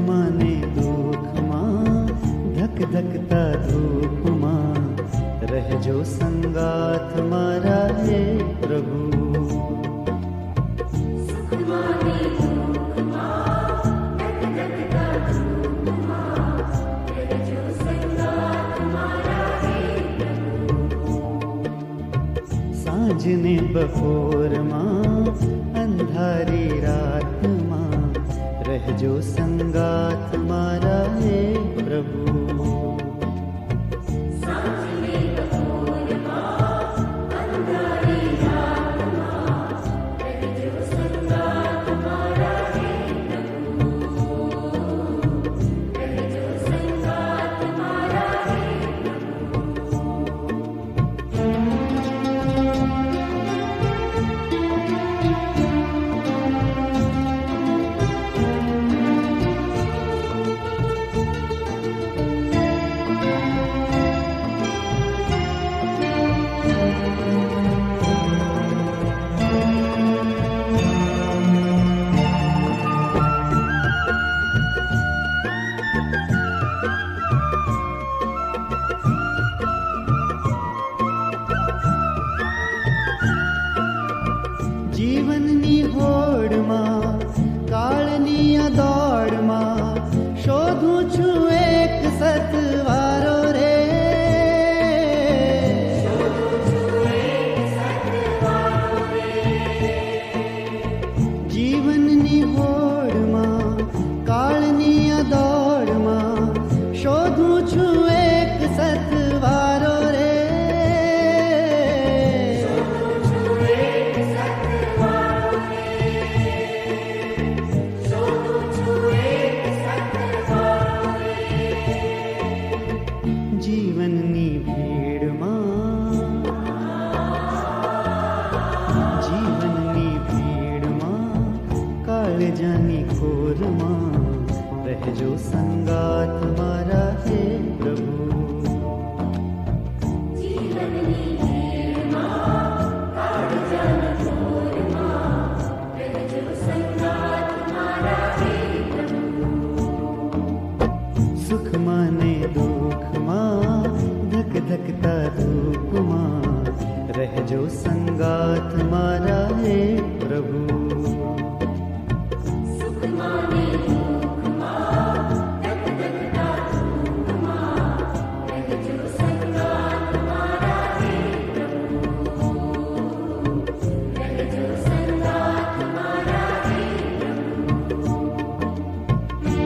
માને દુઃખમાં ધક ધકતા ધૂપમાં રહેજો સંગાથ મારા હે પ્રભુ. સાંજને બપોરમાં અંધારી રાતમાં રહેજો સંગાથ મારા હે પ્રભુ. જીવનની હોડમાં કાળની આ દોડમાં શોધું છું એક સતવારો રે. જીવનની હોડમાં કાળની આ દોડમાં શોધું છું એક સતવારો રે. જીવનની ભીડમાં કાળજાની ખોરમાં રહેજો સંગાથ મારા હે પ્રભુ. સુખમાં ને દુઃખમાં ધક ધકતા ધૂપમાં રહેજો સંગાથ મારા હે